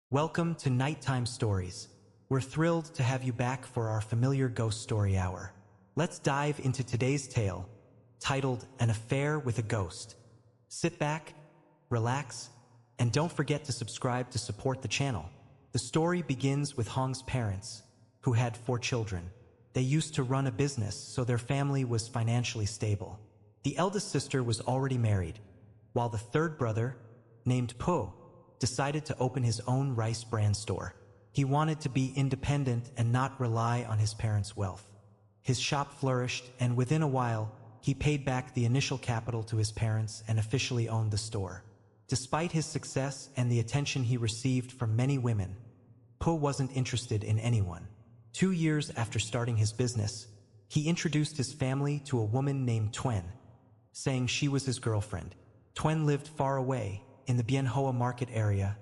Welcome to Nighttime Stories. We're thrilled to have you back for our familiar ghost story hour. Let's dive into today's tale, titled An Affair with a Ghost. Sit back, relax, and don't forget to subscribe to support the channel. The story begins with Hong's parents, who had 4 children. They used to run a business, so their family was financially stable. The eldest sister was already married, while the third brother, named Po, decided to open his own rice bran store. He wanted to be independent and not rely on his parents' wealth. His shop flourished, and within a while, he paid back the initial capital to his parents and officially owned the store. Despite his success and the attention he received from many women, Po wasn't interested in anyone. 2 years after starting his business, he introduced his family to a woman named Twen, saying she was his girlfriend. Twen lived far away, in the Bien Hoa market area,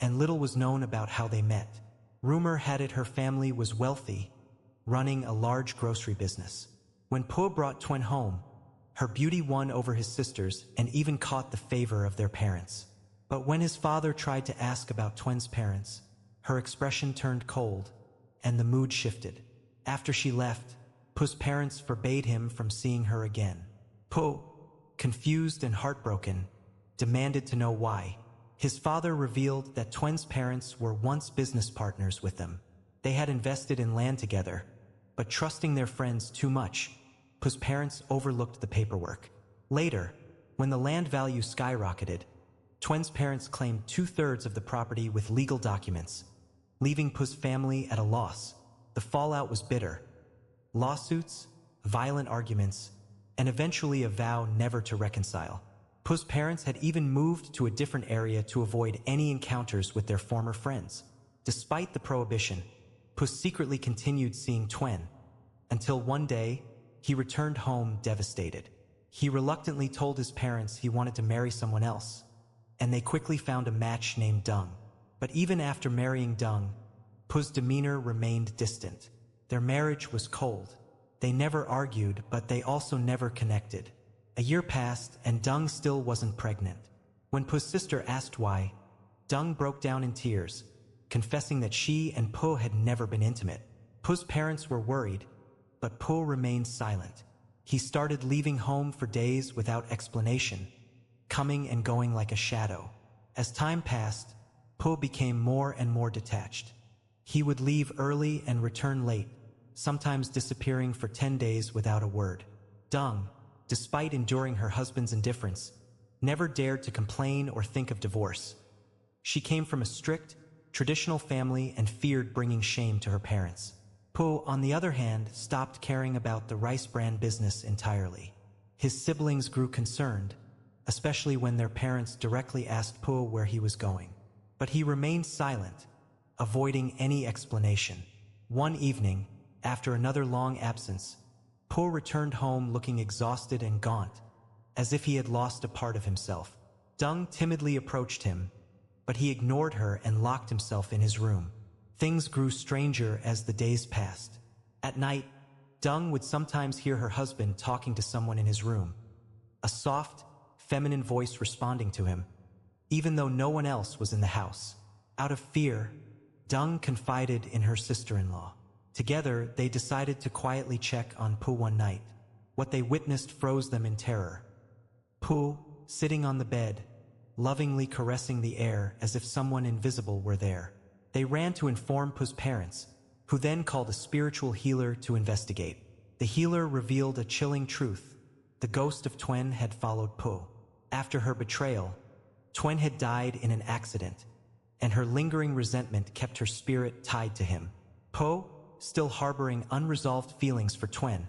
and little was known about how they met. Rumor had it her family was wealthy, running a large grocery business. When Po brought Twen home, her beauty won over his sisters and even caught the favor of their parents. But when his father tried to ask about Twen's parents, her expression turned cold, and the mood shifted. After she left, Po's parents forbade him from seeing her again. Po, confused and heartbroken, demanded to know why. His father revealed that Twen's parents were once business partners with them. They had invested in land together, but trusting their friends too much, Po's parents overlooked the paperwork. Later, when the land value skyrocketed, Twen's parents claimed 2/3 of the property with legal documents, leaving Po's family at a loss. The fallout was bitter. Lawsuits, violent arguments, and eventually a vow never to reconcile. Po's parents had even moved to a different area to avoid any encounters with their former friends. Despite the prohibition, Po secretly continued seeing Twen, until one day, he returned home devastated. He reluctantly told his parents he wanted to marry someone else, and they quickly found a match named Dung. But even after marrying Dung, Po's demeanor remained distant. Their marriage was cold. They never argued, but they also never connected. A year passed, and Dung still wasn't pregnant. When Po's sister asked why, Dung broke down in tears, confessing that she and Po had never been intimate. Po's parents were worried, but Po remained silent. He started leaving home for days without explanation, coming and going like a shadow. As time passed, Po became more and more detached. He would leave early and return late, sometimes disappearing for 10 days without a word. Dung, despite enduring her husband's indifference, never dared to complain or think of divorce. She came from a strict, traditional family and feared bringing shame to her parents. Po, on the other hand, stopped caring about the rice bran business entirely. His siblings grew concerned, especially when their parents directly asked Po where he was going. But he remained silent, avoiding any explanation. One evening, after another long absence, Po returned home looking exhausted and gaunt, as if he had lost a part of himself. Dung timidly approached him, but he ignored her and locked himself in his room. Things grew stranger as the days passed. At night, Dung would sometimes hear her husband talking to someone in his room, a soft, feminine voice responding to him, even though no one else was in the house. Out of fear, Dung confided in her sister-in-law. Together, they decided to quietly check on Po one night. What they witnessed froze them in terror. Po, sitting on the bed, lovingly caressing the air as if someone invisible were there. They ran to inform Po's parents, who then called a spiritual healer to investigate. The healer revealed a chilling truth. The ghost of Twen had followed Po. After her betrayal, Twen had died in an accident, and her lingering resentment kept her spirit tied to him. Po, still harboring unresolved feelings for Twen,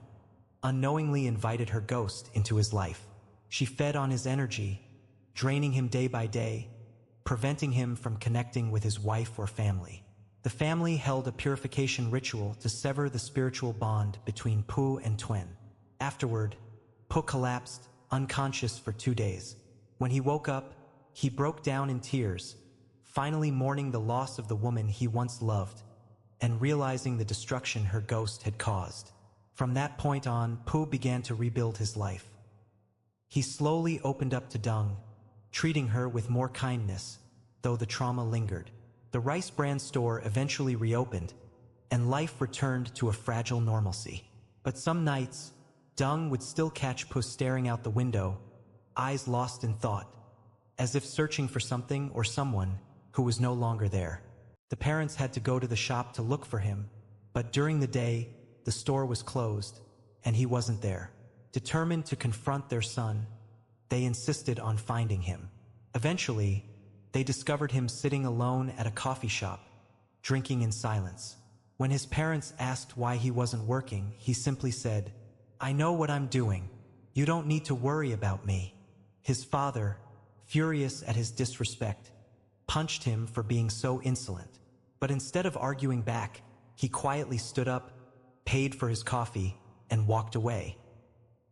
unknowingly invited her ghost into his life. She fed on his energy, draining him day by day, preventing him from connecting with his wife or family. The family held a purification ritual to sever the spiritual bond between Po and Twen. Afterward, Po collapsed, unconscious for 2 days. When he woke up, he broke down in tears, finally mourning the loss of the woman he once loved, and realizing the destruction her ghost had caused. From that point on, Po began to rebuild his life. He slowly opened up to Dung, treating her with more kindness, though the trauma lingered. The rice bran store eventually reopened, and life returned to a fragile normalcy. But some nights, Dung would still catch Puss staring out the window, eyes lost in thought, as if searching for something or someone who was no longer there. The parents had to go to the shop to look for him, but during the day, the store was closed, and he wasn't there. Determined to confront their son, they insisted on finding him. Eventually, they discovered him sitting alone at a coffee shop, drinking in silence. When his parents asked why he wasn't working, he simply said, "I know what I'm doing. You don't need to worry about me." His father, furious at his disrespect, punched him for being so insolent. But instead of arguing back, he quietly stood up, paid for his coffee, and walked away.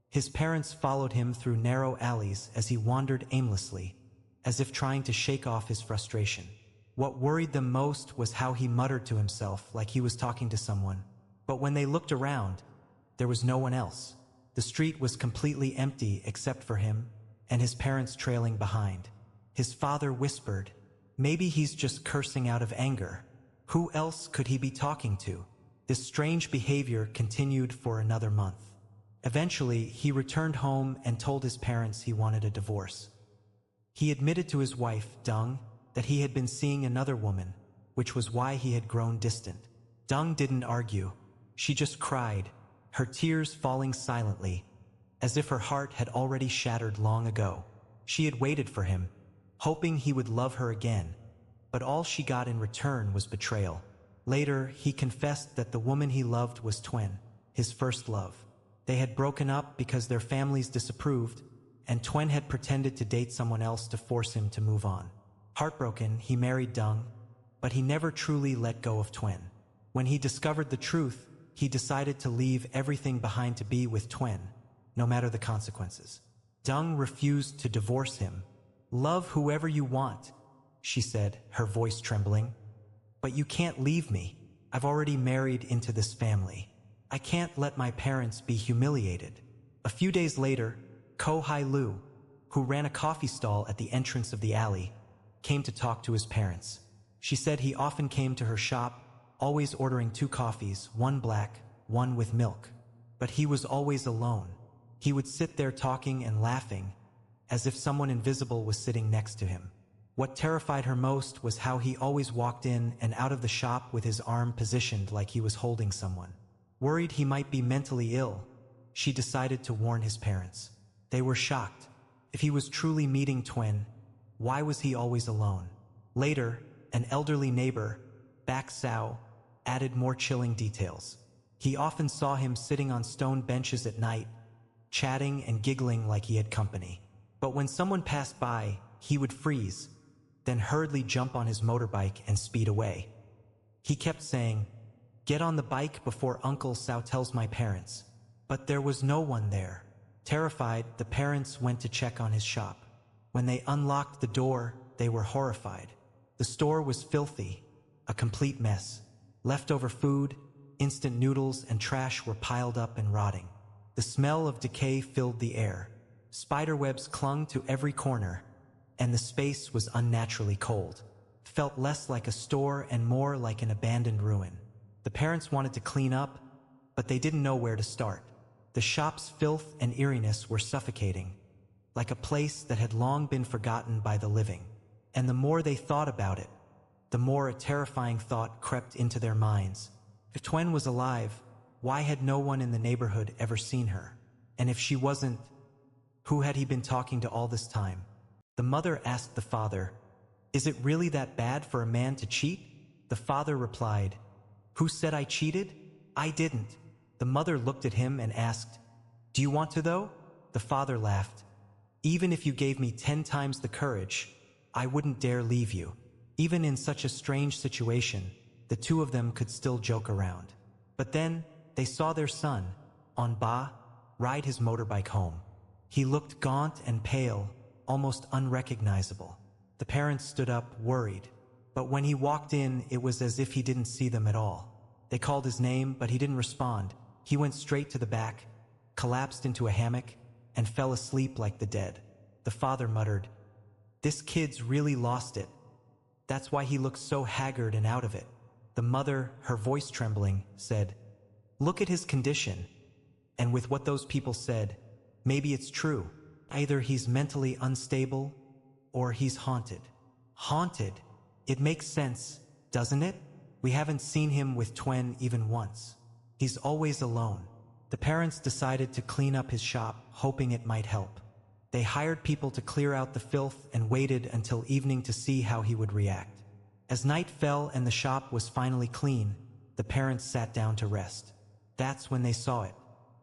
His parents followed him through narrow alleys as he wandered aimlessly, as if trying to shake off his frustration. What worried them most was how he muttered to himself like he was talking to someone. But when they looked around, there was no one else. The street was completely empty except for him and his parents trailing behind. His father whispered, "Maybe he's just cursing out of anger. Who else could he be talking to?" This strange behavior continued for another month. Eventually, he returned home and told his parents he wanted a divorce. He admitted to his wife, Dung, that he had been seeing another woman, which was why he had grown distant. Dung didn't argue. She just cried, her tears falling silently, as if her heart had already shattered long ago. She had waited for him, hoping he would love her again, but all she got in return was betrayal. Later, he confessed that the woman he loved was Twen, his first love. They had broken up because their families disapproved, and Twen had pretended to date someone else to force him to move on. Heartbroken, he married Dung, but he never truly let go of Twen. When he discovered the truth, he decided to leave everything behind to be with Twen, no matter the consequences. Dung refused to divorce him. "Love whoever you want," she said, her voice trembling. "But you can't leave me. I've already married into this family. I can't let my parents be humiliated." A few days later, Ko Hai Lu, who ran a coffee stall at the entrance of the alley, came to talk to his parents. She said he often came to her shop, always ordering 2 coffees, one black, one with milk. But he was always alone. He would sit there talking and laughing, as if someone invisible was sitting next to him. What terrified her most was how he always walked in and out of the shop with his arm positioned like he was holding someone. Worried he might be mentally ill, she decided to warn his parents. They were shocked. If he was truly meeting Twen, why was he always alone? Later, an elderly neighbor, Bak Sao, added more chilling details. He often saw him sitting on stone benches at night, chatting and giggling like he had company. But when someone passed by, he would freeze, then hurriedly jump on his motorbike and speed away. He kept saying, "Get on the bike before Uncle Sao tells my parents." But there was no one there. Terrified, the parents went to check on his shop. When they unlocked the door, they were horrified. The store was filthy, a complete mess. Leftover food, instant noodles, and trash were piled up and rotting. The smell of decay filled the air. Spiderwebs clung to every corner, and the space was unnaturally cold. It felt less like a store and more like an abandoned ruin. The parents wanted to clean up, but they didn't know where to start. The shop's filth and eeriness were suffocating, like a place that had long been forgotten by the living. And the more they thought about it, the more a terrifying thought crept into their minds. If Twen was alive, why had no one in the neighborhood ever seen her? And if she wasn't, who had he been talking to all this time? The mother asked the father, "Is it really that bad for a man to cheat?" The father replied, "Who said I cheated? I didn't." The mother looked at him and asked, "Do you want to though?" The father laughed. "Even if you gave me 10 times the courage, I wouldn't dare leave you." Even in such a strange situation, the two of them could still joke around. But then, they saw their son, Ba, ride his motorbike home. He looked gaunt and pale, almost unrecognizable. The parents stood up, worried. But when he walked in, it was as if he didn't see them at all. They called his name, but he didn't respond. He went straight to the back, collapsed into a hammock, and fell asleep like the dead. The father muttered, "This kid's really lost it." That's why he looks so haggard and out of it. The mother, her voice trembling, said, "Look at his condition." And with what those people said, maybe it's true. Either he's mentally unstable or he's haunted. Haunted? It makes sense, doesn't it? We haven't seen him with Twen even once. He's always alone. The parents decided to clean up his shop, hoping it might help. They hired people to clear out the filth and waited until evening to see how he would react. As night fell and the shop was finally clean, the parents sat down to rest. That's when they saw it.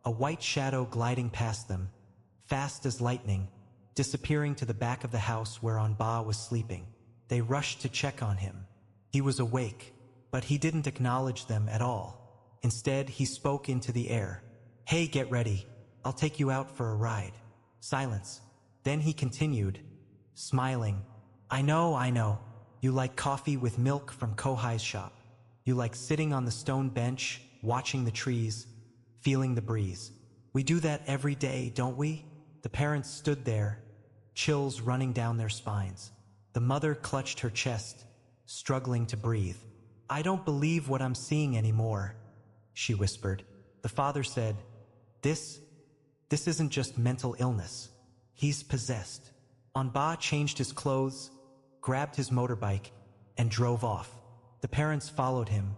A white shadow gliding past them, fast as lightning, disappearing to the back of the house where Anba was sleeping. They rushed to check on him. He was awake, but he didn't acknowledge them at all. Instead, he spoke into the air. "Hey, get ready. I'll take you out for a ride." Silence. Then he continued, smiling. I know. You like coffee with milk from Kohai's shop. You like sitting on the stone bench, watching the trees, feeling the breeze. We do that every day, don't we?" The parents stood there, chills running down their spines. The mother clutched her chest, struggling to breathe. "I don't believe what I'm seeing anymore," she whispered. The father said, This isn't just mental illness. He's possessed." Anba changed his clothes, grabbed his motorbike, and drove off. The parents followed him,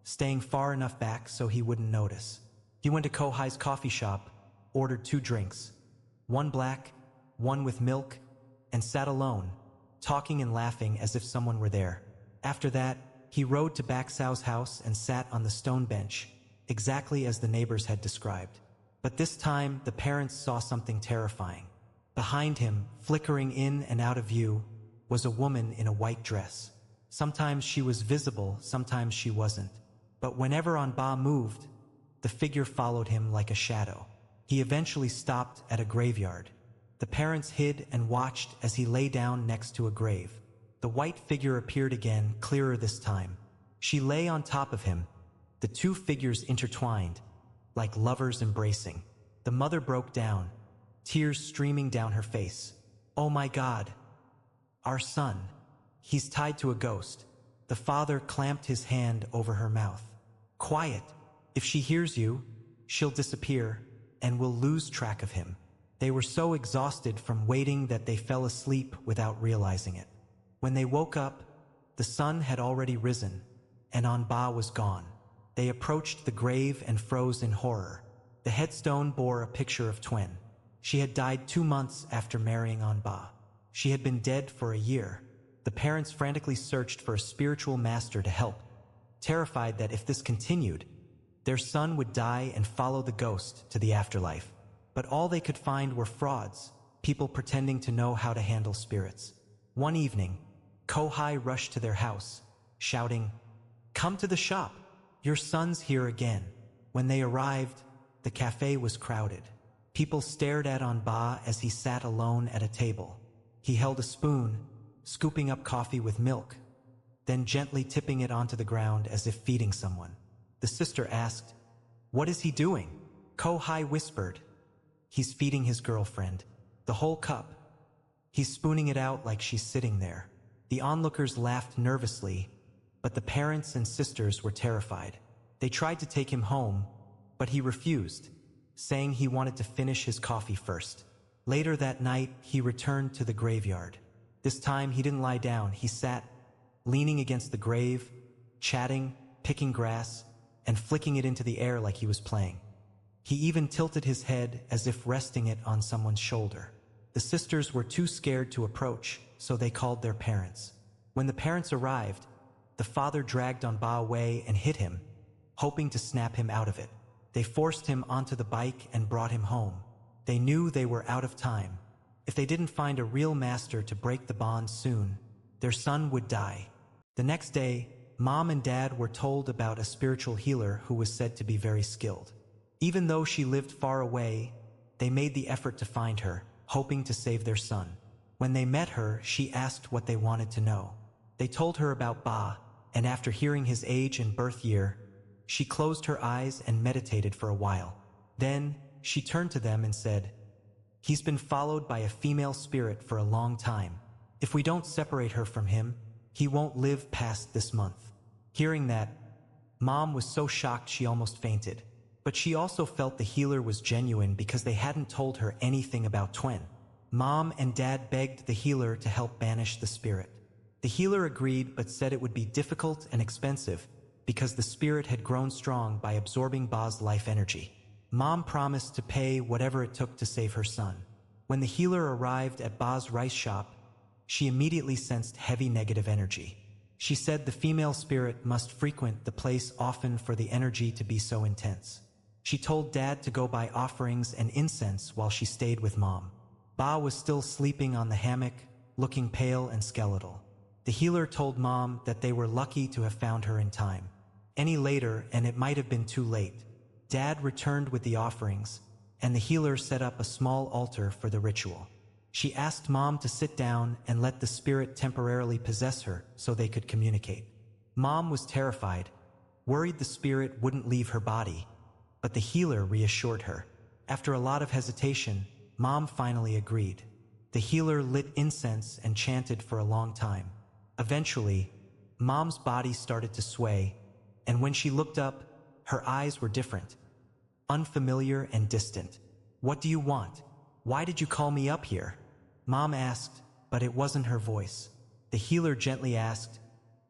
staying far enough back so he wouldn't notice. He went to Kohai's coffee shop, ordered 2 drinks, one black, one with milk, and sat alone, talking and laughing as if someone were there. After that, he rode to Baksao's house and sat on the stone bench, exactly as the neighbors had described. But this time, the parents saw something terrifying. Behind him, flickering in and out of view, was a woman in a white dress. Sometimes she was visible, sometimes she wasn't. But whenever Anba moved, the figure followed him like a shadow. He eventually stopped at a graveyard. The parents hid and watched as he lay down next to a grave. The white figure appeared again, clearer this time. She lay on top of him, the 2 figures intertwined, like lovers embracing. The mother broke down, tears streaming down her face. "Oh my God! Our son. He's tied to a ghost." The father clamped his hand over her mouth. "Quiet. If she hears you, she'll disappear, and we'll lose track of him." They were so exhausted from waiting that they fell asleep without realizing it. When they woke up, the sun had already risen, and Anba was gone. They approached the grave and froze in horror. The headstone bore a picture of Twen. She had died 2 months after marrying Anba. She had been dead for a year. The parents frantically searched for a spiritual master to help, terrified that if this continued, their son would die and follow the ghost to the afterlife. But all they could find were frauds, people pretending to know how to handle spirits. One evening, Kohai rushed to their house, shouting, "Come to the shop! Your son's here again." When they arrived, the cafe was crowded. People stared at Anba as he sat alone at a table. He held a spoon, scooping up coffee with milk, then gently tipping it onto the ground as if feeding someone. The sister asked, "What is he doing?" Kohai whispered, "He's feeding his girlfriend. The whole cup. He's spooning it out like she's sitting there." The onlookers laughed nervously, but the parents and sisters were terrified. They tried to take him home, but he refused, saying he wanted to finish his coffee first. Later that night, he returned to the graveyard. This time, he didn't lie down. He sat, leaning against the grave, chatting, picking grass, and flicking it into the air like he was playing. He even tilted his head as if resting it on someone's shoulder. The sisters were too scared to approach, so they called their parents. When the parents arrived, the father dragged Anba away and hit him, hoping to snap him out of it. They forced him onto the bike and brought him home. They knew they were out of time. If they didn't find a real master to break the bond soon, their son would die. The next day, Mom and Dad were told about a spiritual healer who was said to be very skilled. Even though she lived far away, they made the effort to find her, hoping to save their son. When they met her, she asked what they wanted to know. They told her about Ba, and after hearing his age and birth year, she closed her eyes and meditated for a while. Then, she turned to them and said, "He's been followed by a female spirit for a long time. If we don't separate her from him, He won't live past this month. Hearing that, Mom was so shocked she almost fainted. But she also felt the healer was genuine because they hadn't told her anything about Twen. Mom and Dad begged the healer to help banish the spirit. The healer agreed but said it would be difficult and expensive because the spirit had grown strong by absorbing Ba's life energy. Mom promised to pay whatever it took to save her son. When the healer arrived at Ba's rice shop, she immediately sensed heavy negative energy. She said the female spirit must frequent the place often for the energy to be so intense. She told Dad to go buy offerings and incense while she stayed with Mom. Ba was still sleeping on the hammock, looking pale and skeletal. The healer told Mom that they were lucky to have found her in time. Any later, and it might have been too late. Dad returned with the offerings, and the healer set up a small altar for the ritual. She asked Mom to sit down and let the spirit temporarily possess her so they could communicate. Mom was terrified, worried the spirit wouldn't leave her body, but the healer reassured her. After a lot of hesitation, Mom finally agreed. The healer lit incense and chanted for a long time. Eventually, Mom's body started to sway, and when she looked up, her eyes were different, unfamiliar and distant. "What do you want? Why did you call me up here?" Mom asked, but it wasn't her voice. The healer gently asked,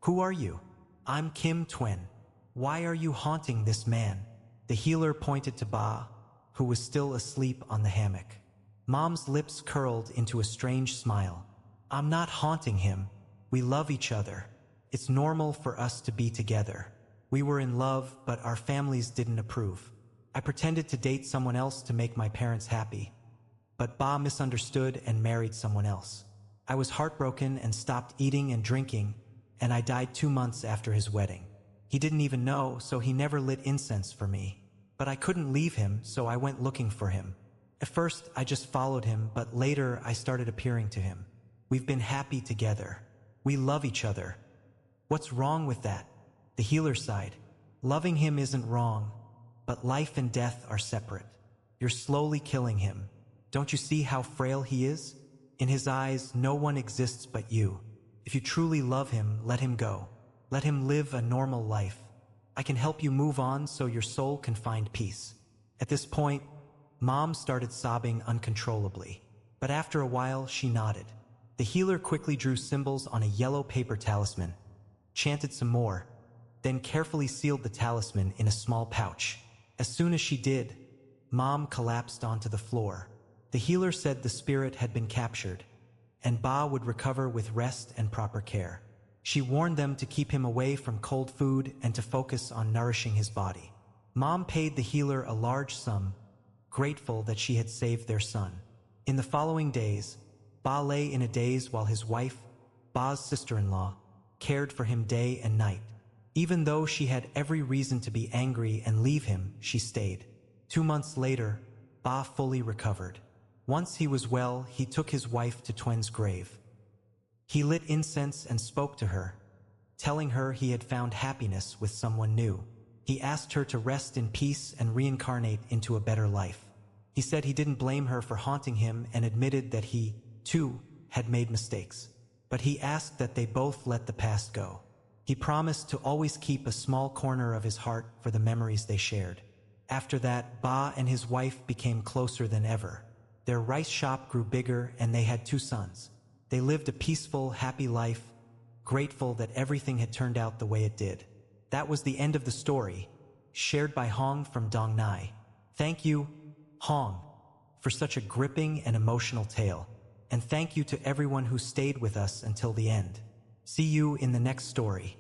"Who are you?" "I'm Kim Twen. Why are you haunting this man?" The healer pointed to Ba, who was still asleep on the hammock. Mom's lips curled into a strange smile. "I'm not haunting him. We love each other. It's normal for us to be together. We were in love, but our families didn't approve. I pretended to date someone else to make my parents happy. But Ba misunderstood and married someone else. I was heartbroken and stopped eating and drinking, and I died 2 months after his wedding. He didn't even know, so he never lit incense for me. But I couldn't leave him, so I went looking for him. At first, I just followed him, but later I started appearing to him. We've been happy together. We love each other. What's wrong with that?" The healer sighed. "Loving him isn't wrong, but life and death are separate. You're slowly killing him. Don't you see how frail he is? In his eyes, no one exists but you. If you truly love him, let him go. Let him live a normal life. I can help you move on so your soul can find peace." At this point, Mom started sobbing uncontrollably, but after a while she nodded. The healer quickly drew symbols on a yellow paper talisman, chanted some more, then carefully sealed the talisman in a small pouch. As soon as she did, Mom collapsed onto the floor. The healer said the spirit had been captured, and Ba would recover with rest and proper care. She warned them to keep him away from cold food and to focus on nourishing his body. Mom paid the healer a large sum, grateful that she had saved their son. In the following days, Ba lay in a daze while his wife, Ba's sister-in-law, cared for him day and night. Even though she had every reason to be angry and leave him, she stayed. 2 months later, Ba fully recovered. Once he was well, he took his wife to Twen's grave. He lit incense and spoke to her, telling her he had found happiness with someone new. He asked her to rest in peace and reincarnate into a better life. He said he didn't blame her for haunting him and admitted that he, too, had made mistakes. But he asked that they both let the past go. He promised to always keep a small corner of his heart for the memories they shared. After that, Ba and his wife became closer than ever. Their rice shop grew bigger and they had 2 sons. They lived a peaceful, happy life, grateful that everything had turned out the way it did. That was the end of the story, shared by Hong from Dong Nai. Thank you, Hong, for such a gripping and emotional tale. And thank you to everyone who stayed with us until the end. See you in the next story.